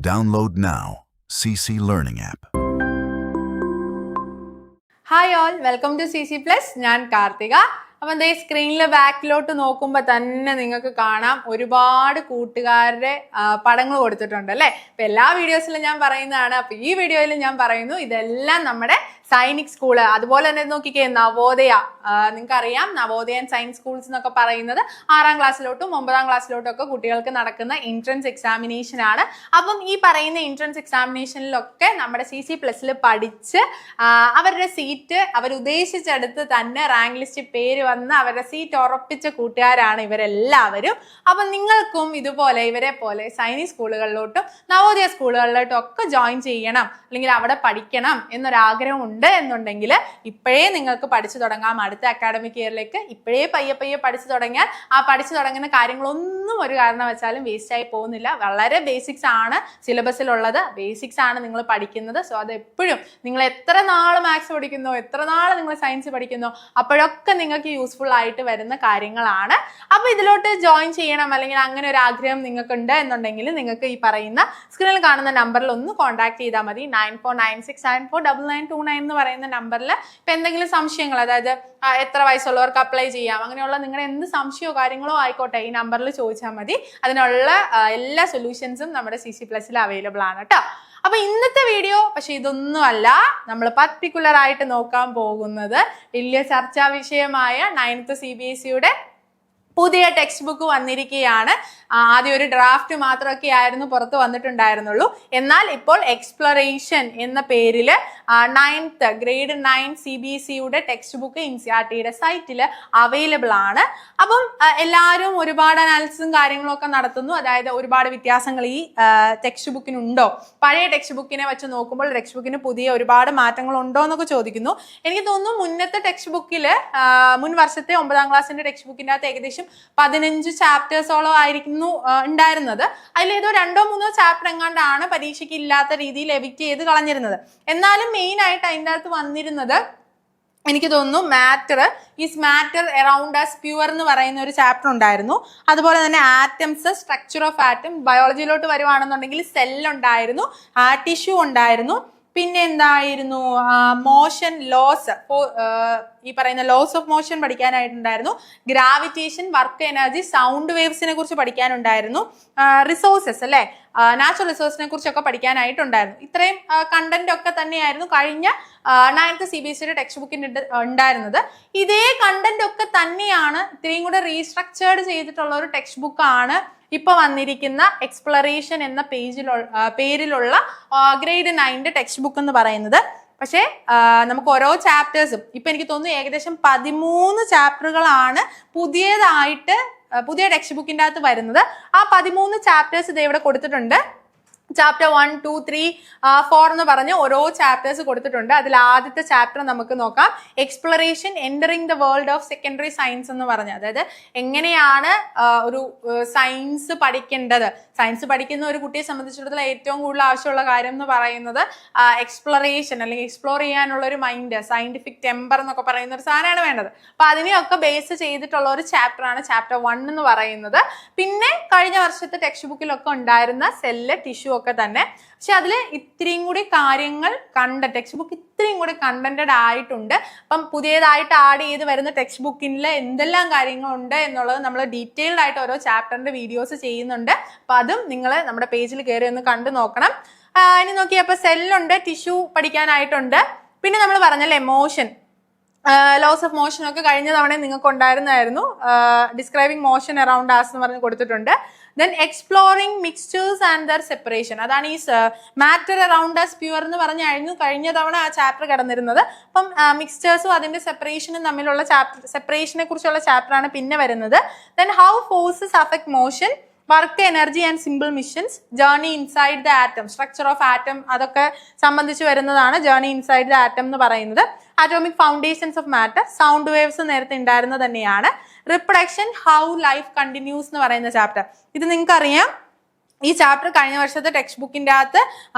Download now. CC Learning app. Hi all, welcome to CC Plus. ഞാൻ കാർത്തിക. അപ്പം ദേ സ്ക്രീനിലെ ബാക്കിലോട്ട് നോക്കുമ്പോൾ തന്നെ നിങ്ങൾക്ക് കാണാം ഒരുപാട് കൂട്ടുകാരുടെ പടങ്ങൾ കൊടുത്തിട്ടുണ്ട് അല്ലേ. അപ്പം എല്ലാ വീഡിയോസിലും ഞാൻ പറയുന്നതാണ്. അപ്പം ഈ വീഡിയോയിൽ ഞാൻ പറയുന്നു ഇതെല്ലാം നമ്മുടെ സൈനിക് സ്കൂള്, അതുപോലെ തന്നെ നോക്കിക്കേ നവോദയ. നിങ്ങൾക്കറിയാം നവോദയ ആൻഡ് സയൻസ് സ്കൂൾസ് എന്നൊക്കെ പറയുന്നത് 6ാം ക്ലാസ്സിലോട്ടും 9ാം ക്ലാസ്സിലോട്ടും ഒക്കെ കുട്ടികൾക്ക് നടക്കുന്ന എൻട്രൻസ് എക്സാമിനേഷൻ ആണ്. അപ്പം ഈ പറയുന്ന എൻട്രൻസ് എക്സാമിനേഷനിലൊക്കെ നമ്മുടെ CC Plus പഠിച്ച് അവരുടെ സീറ്റ് അവരുദ്ദേശിച്ചെടുത്ത് തന്നെ റാങ്ക് ലിസ്റ്റ് പേര് വന്ന് അവരുടെ സീറ്റ് ഉറപ്പിച്ച കൂട്ടുകാരാണ് ഇവരെല്ലാവരും. അപ്പം നിങ്ങൾക്കും ഇതുപോലെ ഇവരെ പോലെ സൈനിക് സ്കൂളുകളിലോട്ടും നവോദയ സ്കൂളുകളിലോട്ടും ഒക്കെ ജോയിൻ ചെയ്യണം, അല്ലെങ്കിൽ അവിടെ പഠിക്കണം എന്നൊരാഗ്രഹം ഉണ്ട് എന്നുണ്ടെങ്കിൽ ഇപ്പോഴേ നിങ്ങൾക്ക് പഠിച്ചു തുടങ്ങാം. അടുത്ത അക്കാഡമിക് ഇയറിലേക്ക് ഇപ്പോഴേ പയ്യെ പഠിച്ചു തുടങ്ങിയാൽ ആ പഠിച്ചു തുടങ്ങുന്ന കാര്യങ്ങളൊന്നും ഒരു കാരണവശാലും വേസ്റ്റ് ആയി പോകുന്നില്ല. വളരെ ബേസിക്സ് ആണ് സിലബസിലുള്ളത്, ബേസിക്സ് ആണ് നിങ്ങൾ പഠിക്കുന്നത്. സോ അത് എപ്പോഴും നിങ്ങൾ എത്ര നാൾ മാത്സ് പഠിക്കുന്നോ, എത്ര നാൾ നിങ്ങൾ സയൻസ് പഠിക്കുന്നോ, അപ്പോഴൊക്കെ നിങ്ങൾക്ക് യൂസ്ഫുൾ ആയിട്ട് വരുന്ന കാര്യങ്ങളാണ്. അപ്പോൾ ഇതിലോട്ട് ജോയിൻ ചെയ്യണം അല്ലെങ്കിൽ അങ്ങനെ ഒരു ആഗ്രഹം നിങ്ങൾക്കുണ്ട് എന്നുണ്ടെങ്കിൽ നിങ്ങൾക്ക് ഈ പറയുന്ന സ്ക്രീനിൽ കാണുന്ന നമ്പറിൽ ഒന്ന് കോൺടാക്ട് ചെയ്താൽ മതി. 9496949929 എന്ന് പറയുന്ന നമ്പറിൽ ഇപ്പം എന്തെങ്കിലും സംശയങ്ങൾ, അതായത് എത്ര വയസ്സുള്ളവർക്ക് അപ്ലൈ ചെയ്യാം, അങ്ങനെയുള്ള നിങ്ങളുടെ എന്ത് സംശയമോ കാര്യങ്ങളോ ആയിക്കോട്ടെ ഈ നമ്പറിൽ ചോദിച്ചാൽ മതി. അതിനുള്ള എല്ലാ സൊല്യൂഷൻസും നമ്മുടെ CC Plus അവൈലബിൾ ആണ് കേട്ടോ. അപ്പൊ ഇന്നത്തെ വീഡിയോ പക്ഷെ ഇതൊന്നും അല്ല. നമ്മൾ പർട്ടിക്കുലർ ആയിട്ട് നോക്കാൻ പോകുന്നത് വലിയ ചർച്ചാ വിഷയമായ 9th CBSE പുതിയ ടെക്സ്റ്റ് ബുക്ക് വന്നിരിക്കുകയാണ്. ആദ്യം ഒരു ഡ്രാഫ്റ്റ് മാത്രമൊക്കെ ആയിരുന്നു പുറത്ത് വന്നിട്ടുണ്ടായിരുന്നുള്ളൂ. എന്നാൽ ഇപ്പോൾ എക്സ്പ്ലോറേഷൻ എന്ന പേരിൽ 9th grade 9 CBSE text book NCERTയുടെ സൈറ്റിൽ അവൈലബിൾ ആണ്. അപ്പം എല്ലാവരും ഒരുപാട് അനാലിസിസും കാര്യങ്ങളും ഒക്കെ നടത്തുന്നു. അതായത് ഒരുപാട് വ്യത്യാസങ്ങൾ ഈ ടെക്സ്റ്റ് ബുക്കിനുണ്ടോ, പഴയ ടെക്സ്റ്റ് ബുക്കിനെ വെച്ച് നോക്കുമ്പോൾ ടെക്സ്റ്റ് ബുക്കിന് പുതിയ ഒരുപാട് മാറ്റങ്ങൾ ഉണ്ടോ എന്നൊക്കെ ചോദിക്കുന്നു. എനിക്ക് തോന്നുന്നു മുന്നത്തെ ടെക്സ്റ്റ് ബുക്കിൽ മുൻ വർഷത്തെ 9ാം ക്ലാസ്സിന്റെ ടെക്സ്റ്റ് ബുക്കിൻ്റെ അകത്ത് ഏകദേശം 15 ചാപ്റ്റേഴ്സോളം ആയിരിക്കുന്നു ഉണ്ടായിരുന്നത്. അതിലേതോ 2-3 ചാപ്റ്റർ എങ്ങാണ്ടാണ് പരീക്ഷയ്ക്ക് ഇല്ലാത്ത രീതിയിൽ എവിക്റ്റ് ചെയ്ത് കളഞ്ഞിരുന്നത്. എന്നാലും മെയിൻ ആയിട്ട് അതിൻ്റെ അകത്ത് വന്നിരുന്നത് എനിക്ക് തോന്നുന്നു മാറ്റർ അറൗണ്ട് ആസ് പ്യുവർ എന്ന് പറയുന്ന ഒരു ചാപ്റ്റർ ഉണ്ടായിരുന്നു. അതുപോലെ തന്നെ ആറ്റംസ്, സ്ട്രക്ചർ ഓഫ് ആറ്റം, ബയോളജിയിലോട്ട് വരുവാണെന്നുണ്ടെങ്കിൽ സെൽ ഉണ്ടായിരുന്നു, ടിഷ്യൂ ഉണ്ടായിരുന്നു, പിന്നെ എന്തായിരുന്നു മോഷൻ ലോസ്, ഈ പറയുന്ന ലോസ് ഓഫ് മോഷൻ പഠിക്കാനായിട്ടുണ്ടായിരുന്നു, ഗ്രാവിറ്റേഷൻ, വർക്ക് എനർജി, സൗണ്ട് വേവ്സിനെ കുറിച്ച് പഠിക്കാനുണ്ടായിരുന്നു, റിസോഴ്സസ് അല്ലെ, നാച്ചുറൽ റിസോഴ്സിനെ കുറിച്ചൊക്കെ പഠിക്കാനായിട്ടുണ്ടായിരുന്നു. ഇത്രയും കണ്ടന്റ് ഒക്കെ തന്നെയായിരുന്നു കഴിഞ്ഞ 9th CBSE ടെക്സ്റ്റ് ബുക്കിന് ഉണ്ടായിരുന്നത്. ഇതേ കണ്ടന്റ് ഒക്കെ തന്നെയാണ് ഇത്രയും കൂടെ റീസ്ട്രക്ചേർഡ് ചെയ്തിട്ടുള്ള ഒരു ടെക്സ്റ്റ് ബുക്കാണ് ഇപ്പൊ വന്നിരിക്കുന്ന എക്സ്പ്ലോറേഷൻ എന്ന പേരിലുള്ള ഗ്രേഡ് 9 ടെക്സ്റ്റ് ബുക്ക് എന്ന് പറയുന്നത്. പക്ഷേ നമുക്ക് ഓരോ ചാപ്റ്റേഴ്സും ഇപ്പൊ എനിക്ക് തോന്നുന്നു ഏകദേശം 13 ചാപ്റ്ററുകളാണ് പുതിയ ടെക്സ്റ്റ് ബുക്കിൻ്റെ അകത്ത് വരുന്നത്. ആ 13 ചാപ്റ്റേഴ്സ് ഇത് ഇവിടെ കൊടുത്തിട്ടുണ്ട്. ചാപ്റ്റർ 1, 2, 3, 4 എന്ന് പറഞ്ഞ് ഓരോ ചാപ്റ്റേഴ്സ് കൊടുത്തിട്ടുണ്ട്. അതിൽ ആദ്യത്തെ ചാപ്റ്റർ നമുക്ക് നോക്കാം. Exploration entering the world of secondary science എന്ന് പറഞ്ഞ്, അതായത് എങ്ങനെയാണ് ഒരു സയൻസ് പഠിക്കേണ്ടത്. സയൻസ് പഠിക്കുന്ന ഒരു കുട്ടിയെ സംബന്ധിച്ചിടത്തോളം ഏറ്റവും കൂടുതൽ ആവശ്യമുള്ള കാര്യം എന്ന് പറയുന്നത് എക്സ്പ്ലോറേഷൻ അല്ലെങ്കിൽ എക്സ്പ്ലോർ ചെയ്യാനുള്ള ഒരു മൈൻഡ്, സയന്റിഫിക് ടെമ്പർ എന്നൊക്കെ പറയുന്ന ഒരു സാധനമാണ് വേണ്ടത്. അപ്പൊ അതിനെയൊക്കെ ബേസ് ചെയ്തിട്ടുള്ള ഒരു ചാപ്റ്ററാണ് ചാപ്റ്റർ 1 എന്ന് പറയുന്നത്. പിന്നെ കഴിഞ്ഞ വർഷത്തെ ടെക്സ്റ്റ് ബുക്കിലൊക്കെ ഉണ്ടായിരുന്ന സെല്ല്, ടിഷ്യൂ ഒക്കെ തന്നെ. പക്ഷെ അതിൽ ഇത്രയും കൂടി കാര്യങ്ങൾ ടെക്സ്റ്റ് ബുക്ക് ഇത്രയും കൂടി കണ്ടന്റഡ് ആയിട്ടുണ്ട്. അപ്പം പുതിയതായിട്ട് ആഡ് ചെയ്ത് വരുന്ന ടെക്സ്റ്റ് ബുക്കിൽ എന്തെല്ലാം കാര്യങ്ങളുണ്ട് എന്നുള്ളത് നമ്മൾ ഡീറ്റെയിൽഡ് ആയിട്ട് ഓരോ ചാപ്റ്ററിന്റെ വീഡിയോസ് ചെയ്യുന്നുണ്ട്. അപ്പൊ അതും നിങ്ങൾ നമ്മുടെ പേജിൽ കയറി ഒന്ന് കണ്ടു നോക്കണം. ഇനി നോക്കിയപ്പോൾ സെല്ലുണ്ട്, ടിഷ്യൂ പഠിക്കാനായിട്ടുണ്ട്. പിന്നെ നമ്മൾ പറഞ്ഞല്ലേ മോഷൻ, ലോസ് ഓഫ് മോഷൻ ഒക്കെ കഴിഞ്ഞ തവണ നിങ്ങൾക്ക് ഉണ്ടായിരുന്നായിരുന്നു. ഡിസ്ക്രൈബിങ് മോഷൻ അറൗണ്ട് ആസ് എന്ന് പറഞ്ഞ് കൊടുത്തിട്ടുണ്ട്. Then exploring mixtures and there separation, അതാണ് ഈ മാറ്റർ അറൗണ്ട് ആസ് പ്യുവർ എന്ന് പറഞ്ഞായിരുന്നു കഴിഞ്ഞ തവണ ആ ചാപ്റ്റർ കിടന്നിരുന്നത്. അപ്പം മിക്സ്ചേഴ്സും അതിന്റെ സെപ്പറേഷനും തമ്മിലുള്ള സെപ്പറേഷനെ കുറിച്ചുള്ള ചാപ്റ്ററാണ് പിന്നെ വരുന്നത്. Then how forces affect motion, work energy and simple machines, journey inside the atom, structure of atom അതൊക്കെ സംബന്ധിച്ച് വരുന്നതാണ് ജേർണി ഇൻസൈഡ് ദ ആറ്റം എന്ന് പറയുന്നത്. Atomic foundations of matter, sound waves നേരത്തെ ഉണ്ടായിരുന്നത് തന്നെയാണ്. റിപ്രൊഡക്ഷൻ, ഹൗ ലൈഫ് കണ്ടിന്യൂസ് എന്ന് പറയുന്ന ചാപ്റ്റർ. ഇത് നിങ്ങൾക്ക് അറിയാം ഈ ചാപ്റ്റർ കഴിഞ്ഞ വർഷത്തെ ടെക്സ്റ്റ് ബുക്കിന്റെ അകത്ത്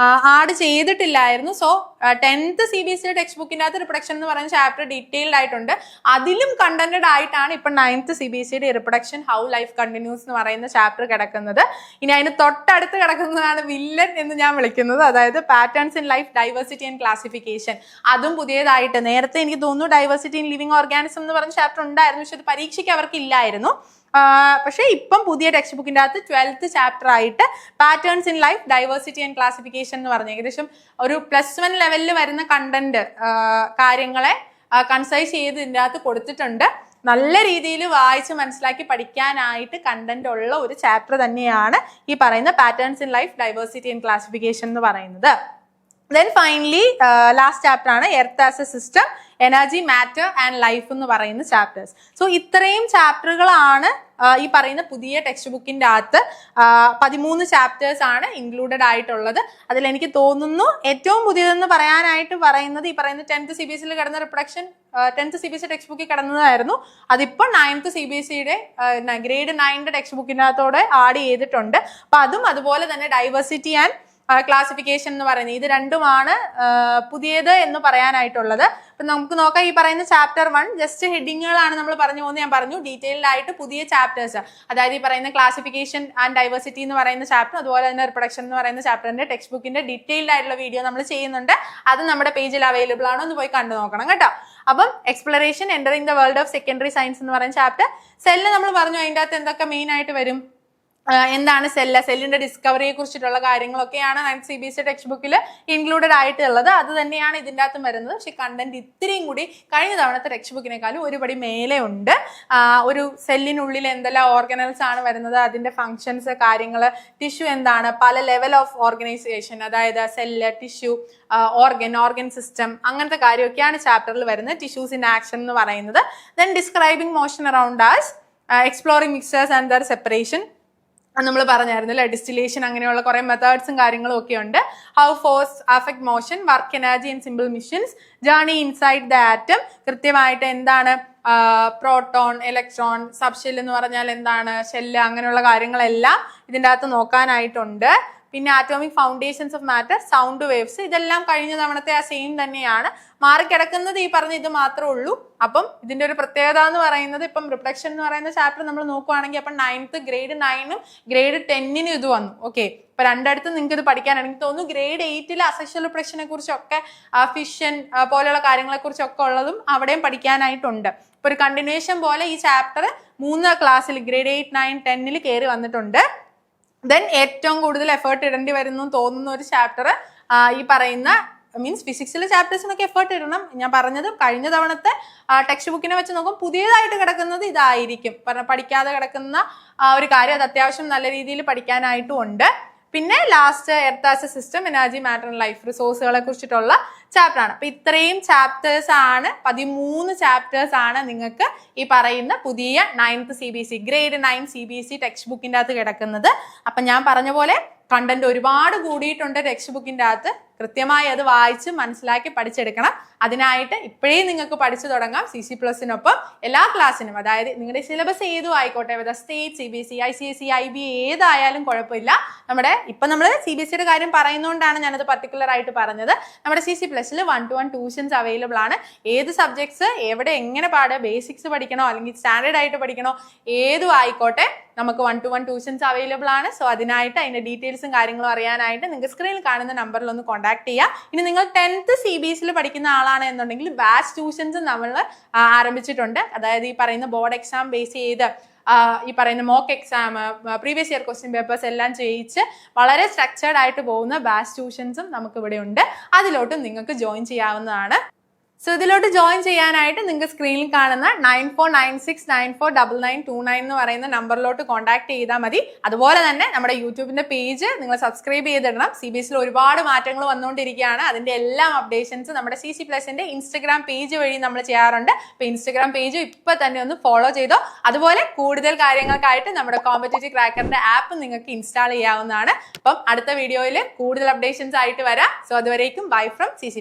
ആഡ് ചെയ്തിട്ടില്ലായിരുന്നു. സോ 10th CBSE ടെക്സ്റ്റ് ബുക്കിന്റെ അകത്ത് റിപ്രൊഡക്ഷൻ എന്ന് പറയുന്ന ചാപ്റ്റർ ഡീറ്റെയിൽഡ് ആയിട്ടുണ്ട്. അതിലും കണ്ടന്റഡ് ആയിട്ടാണ് ഇപ്പൊ 9th CBSE reproduction how life continuous എന്ന് പറയുന്ന ചാപ്റ്റർ കിടക്കുന്നത്. ഇനി അതിന് തൊട്ടടുത്ത് കിടക്കുന്നതാണ് വില്ലൻ എന്ന് ഞാൻ വിളിക്കുന്നത്, അതായത് patterns in life diversity and classification. അതും പുതിയതായിട്ട്, നേരത്തെ എനിക്ക് തോന്നുന്നു ഡൈവേഴ്സിറ്റി ഇൻ ലിവിംഗ് ഓർഗാനിസം എന്ന് പറഞ്ഞ ചാപ്റ്റർ ഉണ്ടായിരുന്നു, പക്ഷെ അത് പരീക്ഷയ്ക്ക് അവർക്ക് ഇല്ലായിരുന്നു. പക്ഷേ ഇപ്പം പുതിയ ടെക്സ്റ്റ് ബുക്കിന്റെ അകത്ത് 12th ചാപ്റ്റർ ആയിട്ട് patterns in life diversity and classification എന്ന് പറഞ്ഞ ഏകദേശം ഒരു +1 ലെവലിൽ വരുന്ന കണ്ടന്റ് കാര്യങ്ങളെ കൺസൈസ് ചെയ്ത് ഇതിൻ്റെ അകത്ത് കൊടുത്തിട്ടുണ്ട്. നല്ല രീതിയിൽ വായിച്ച് മനസ്സിലാക്കി പഠിക്കാനായിട്ട് കണ്ടന്റ് ഉള്ള ഒരു ചാപ്റ്റർ തന്നെയാണ് ഈ പറയുന്ന patterns in life diversity and classification എന്ന് പറയുന്നത്. ദെൻ ഫൈനലി ലാസ്റ്റ് ചാപ്റ്റർ ആണ് earth as a system, energy, matter and life എന്ന് പറയുന്ന ചാപ്റ്റേഴ്സ്. സോ ഇത്രയും ചാപ്റ്ററുകളാണ് ഈ പറയുന്ന പുതിയ ടെക്സ്റ്റ് ബുക്കിന്റെ അകത്ത്. 13 ചാപ്റ്റേഴ്സ് ആണ് ഇൻക്ലൂഡഡ് ആയിട്ടുള്ളത്. അതിൽ എനിക്ക് തോന്നുന്നു ഏറ്റവും പുതിയതെന്ന് പറയാനായിട്ട് പറയുന്നത് ഈ പറയുന്ന 10th CBSE കിടന്ന റിപ്രൊഡക്ഷൻ 10th CBSE ടെക്സ്റ്റ് ബുക്കിൽ കിടന്നതായിരുന്നു. അതിപ്പോൾ 9th CBSE ഗ്രേഡ് 9 ടെക്സ്റ്റ് ബുക്കിന്റെ അകത്തോടെ ആഡ് ചെയ്തിട്ടുണ്ട്. അപ്പൊ അതും അതുപോലെ തന്നെ ഡൈവേഴ്സിറ്റി ആൻഡ് ക്ലാസിഫിക്കേഷൻ എന്ന് പറയുന്നത് ഇത് രണ്ടുമാണ് പുതിയത് എന്ന് പറയാനായിട്ടുള്ളത്. അപ്പൊ നമുക്ക് നോക്കാം. ഈ പറയുന്ന ചാപ്റ്റർ 1 ജസ്റ്റ് ഹെഡിങ്ങുകളാണ് നമ്മൾ പറഞ്ഞു പോകുന്നത്. ഞാൻ പറഞ്ഞു ഡീറ്റെയിൽഡ് ആയിട്ട് പുതിയ ചാപ്റ്റേഴ്സ്, അതായത് ഈ പറയുന്ന ക്ലാസിഫിക്കേഷൻ ആൻഡ് ഡൈവേഴ്സിറ്റി എന്ന് പറയുന്ന ചാപ്റ്റർ, അതുപോലെ തന്നെ റിപ്രൊഡക്ഷൻ എന്ന് പറയുന്ന ചാപ്റ്ററിന്റെ ടെക്സ്റ്റ് ബുക്കിന്റെ ഡീറ്റെയിൽഡ് ആയിട്ടുള്ള വീഡിയോ നമ്മൾ ചെയ്യുന്നുണ്ട്. അത് നമ്മുടെ പേജിൽ അവൈലബിൾ ആണ്, ഒന്ന് പോയി കണ്ടു നോക്കണം കേട്ടോ. അപ്പം exploration entering the world of secondary science എന്ന് പറയുന്ന ചാപ്റ്റർ. സെല്ല് നമ്മൾ പറഞ്ഞു, അതിൻ്റെ അകത്ത് എന്തൊക്കെ മെയിൻ ആയിട്ട് വരും, എന്താണ് സെല്ലിന്റെ ഡിസ്കവറിയെ കുറിച്ചിട്ടുള്ള കാര്യങ്ങളൊക്കെയാണ് 9th CBSE ടെക്സ്റ്റ് ബുക്കിൽ ഇൻക്ലൂഡഡ് ആയിട്ടുള്ളത്. അത് തന്നെയാണ് ഇതിൻ്റെ അകത്തും വരുന്നത്. പക്ഷെ കണ്ടന്റ് ഇത്രയും കൂടി കഴിഞ്ഞ തവണത്തെ ടെക്സ്റ്റ് ബുക്കിനേക്കാളും ഒരുപടി മേലെ ഉണ്ട്. ഒരു സെല്ലിനുള്ളിൽ എന്തെല്ലാം ഓർഗനൽസ് ആണ് വരുന്നത്, അതിന്റെ ഫങ്ഷൻസ്, കാര്യങ്ങൾ, ടിഷ്യൂ എന്താണ്, പല ലെവൽ ഓഫ് ഓർഗനൈസേഷൻ, അതായത് സെല്ല്, ടിഷ്യൂ, ഓർഗൻ സിസ്റ്റം, അങ്ങനത്തെ കാര്യമൊക്കെയാണ് ചാപ്റ്ററിൽ വരുന്നത്. ടിഷ്യൂസ് ഇൻ ആക്ഷൻ എന്ന് പറയുന്നത്. Then describing motion around us, exploring mixers and there separation നമ്മൾ പറഞ്ഞായിരുന്നു അല്ലെ. ഡിസ്റ്റിലേഷൻ, അങ്ങനെയുള്ള കുറെ മെത്തേഡ്സും കാര്യങ്ങളും ഒക്കെ ഉണ്ട്. How force affect motion, work energy in simple machines, journey inside the atom, കൃത്യമായിട്ട് എന്താണ് പ്രോട്ടോൺ, ഇലക്ട്രോൺ, സബ്ഷെൽ എന്ന് പറഞ്ഞാൽ എന്താണ്, ഷെല്ല്, അങ്ങനെയുള്ള കാര്യങ്ങളെല്ലാം ഇതിൻ്റെ അകത്ത് നോക്കാനായിട്ടുണ്ട്. പിന്നെ atomic foundations of matter, sound waves, ഇതെല്ലാം കഴിഞ്ഞ തവണത്തെ ആ സെയിം തന്നെയാണ്. മാറിക്കിടക്കുന്നത് ഈ പറഞ്ഞ ഇത് മാത്രമേ ഉള്ളൂ. അപ്പം ഇതിന്റെ ഒരു പ്രത്യേകത എന്ന് പറയുന്നത്, ഇപ്പം റിപ്രൊഡക്ഷൻ എന്ന് പറയുന്ന ചാപ്റ്റർ നമ്മൾ നോക്കുവാണെങ്കിൽ അപ്പം 9th ഗ്രേഡ് 9 ഗ്രേഡ് 10 ഇത് വന്നു. ഓക്കെ, ഇപ്പൊ രണ്ടിടത്ത് നിങ്ങൾക്ക് ഇത് പഠിക്കാനാണ്. എനിക്ക് തോന്നുന്നു ഗ്രേഡ് 8 അസെക്ഷൽ റിപ്രൊഡക്ഷനെ കുറിച്ചൊക്കെ, ഫിഷൻ പോലെയുള്ള കാര്യങ്ങളെ കുറിച്ചൊക്കെ ഉള്ളതും അവിടെയും പഠിക്കാനായിട്ടുണ്ട്. ഇപ്പൊ ഒരു കണ്ടിന്യൂഷൻ പോലെ ഈ ചാപ്റ്റർ 3 ക്ലാസ്സിൽ ഗ്രേഡ് 8, 9, 10 കയറി വന്നിട്ടുണ്ട്. ദെൻ ഏറ്റവും കൂടുതൽ എഫേർട്ട് ഇടേണ്ടി വരുന്നു തോന്നുന്ന ഒരു ചാപ്റ്റർ ഈ പറയുന്ന മീൻസ് ഫിസിക്സിലെ ചാപ്റ്റേഴ്സിനൊക്കെ എഫേർട്ട് ഇടണം. ഞാൻ പറഞ്ഞത് കഴിഞ്ഞ തവണത്തെ ടെക്സ്റ്റ് ബുക്കിനെ വെച്ച് നോക്കും പുതിയതായിട്ട് കിടക്കുന്നത് ഇതായിരിക്കും. പഠിക്കാതെ കിടക്കുന്ന ഒരു കാര്യം, അത് അത്യാവശ്യം നല്ല രീതിയിൽ പഠിക്കാനായിട്ടും ഉണ്ട്. പിന്നെ last earth as a system, energy, matter and life, റിസോഴ്സുകളെ കുറിച്ചിട്ടുള്ള ചാപ്റ്റർ ആണ്. അപ്പൊ ഇത്രയും ചാപ്റ്റേഴ്സ് ആണ്, 13 ചാപ്റ്റേഴ്സ് ആണ് നിങ്ങൾക്ക് ഈ പറയുന്ന പുതിയ 9th CBSE grade 9 CBSE text ബുക്കിന്റെ അകത്ത് കിടക്കുന്നത്. അപ്പൊ ഞാൻ പറഞ്ഞ പോലെ കണ്ടന്റ് ഒരുപാട് കൂടിയിട്ടുണ്ട് ടെക്സ്റ്റ് ബുക്കിന്റെ അകത്ത്. കൃത്യമായി അത് വായിച്ച് മനസ്സിലാക്കി പഠിച്ചെടുക്കണം. അതിനായിട്ട് ഇപ്പോഴേ നിങ്ങൾക്ക് പഠിച്ചു തുടങ്ങാം. CC+നൊപ്പം എല്ലാ ക്ലാസ്സിനും, അതായത് നിങ്ങളുടെ സിലബസ് ഏതും ആയിക്കോട്ടെ, സ്റ്റേറ്റ്, CBSE, ICSE, IB ഏതായാലും കുഴപ്പമില്ല. ഇപ്പൊ നമ്മൾ CBSEയുടെ കാര്യം പറയുന്നതുകൊണ്ടാണ് ഞാനത് പർട്ടിക്കുലർ ആയിട്ട് പറഞ്ഞത്. നമ്മുടെ CC+ൽ 1-to-1 ട്യൂഷൻസ് അവൈലബിൾ ആണ്. ഏത് സബ്ജക്ട്സ് എവിടെ എങ്ങനെ പാടുക, ബേസിക്സ് പഠിക്കണോ അല്ലെങ്കിൽ സ്റ്റാൻഡേർഡ് ആയിട്ട് പഠിക്കണോ, ഏതും ആയിക്കോട്ടെ നമുക്ക് 1-to-1 ട്യൂഷൻസ് അവൈലബിൾ ആണ്. സോ അതിനായിട്ട് അതിന്റെ ഡീറ്റെയിൽസും കാര്യങ്ങളും അറിയാനായിട്ട് നിങ്ങൾക്ക് സ്ക്രീനിൽ കാണുന്ന നമ്പറിൽ ഒന്ന് കോൺടാക്ട് ചെയ്യാം. ഇനി നിങ്ങൾ 10th CBSE പഠിക്കുന്ന ആളാണ് എന്നുണ്ടെങ്കിൽ ബാച്ച് ട്യൂഷൻസ് നമ്മൾ ആരംഭിച്ചിട്ടുണ്ട്. അതായത് ഈ പറയുന്ന ബോർഡ് എക്സാം ബേസ് ചെയ്ത് ഈ പറയുന്ന mock exam, previous year question papers എല്ലാം ചെയ്യിച്ച് വളരെ സ്ട്രക്ചേർഡ് ആയിട്ട് പോകുന്ന ബാച്ച് ട്യൂഷൻസും നമുക്ക് ഇവിടെ ഉണ്ട്. അതിലോട്ടും നിങ്ങൾക്ക് ജോയിൻ ചെയ്യാവുന്നതാണ്. സോ ഇതിലോട്ട് ജോയിൻ ചെയ്യാനായിട്ട് നിങ്ങൾക്ക് സ്ക്രീനിൽ കാണുന്ന 9496949929 എന്ന് പറയുന്ന നമ്പറിലോട്ട് കോൺടാക്ട് ചെയ്താൽ മതി. അതുപോലെ തന്നെ നമ്മുടെ യൂട്യൂബിന്റെ പേജ് നിങ്ങൾ സബ്സ്ക്രൈബ് ചെയ്തിടണം. CBSEയിൽ ഒരുപാട് മാറ്റങ്ങൾ വന്നുകൊണ്ടിരിക്കുകയാണ്. അതിന്റെ എല്ലാം അപ്ഡേഷൻസ് നമ്മുടെ CC+ന്റെ ഇൻസ്റ്റഗ്രാം പേജ് വഴി നമ്മൾ ചെയ്യാറുണ്ട്. അപ്പൊ ഇൻസ്റ്റഗ്രാം പേജ് ഇപ്പൊ തന്നെ ഒന്ന് ഫോളോ ചെയ്തോ. അതുപോലെ കൂടുതൽ കാര്യങ്ങൾക്കായിട്ട് നമ്മുടെ കോമ്പറ്റേറ്റീവ് ക്രാക്കറിന്റെ ആപ്പ് നിങ്ങൾക്ക് ഇൻസ്റ്റാൾ ചെയ്യാവുന്നതാണ്. അപ്പം അടുത്ത വീഡിയോയിൽ കൂടുതൽ അപ്ഡേഷൻസ് ആയിട്ട് വരാം. സോ അതുവരേക്കും ബൈ ഫ്രം CC+.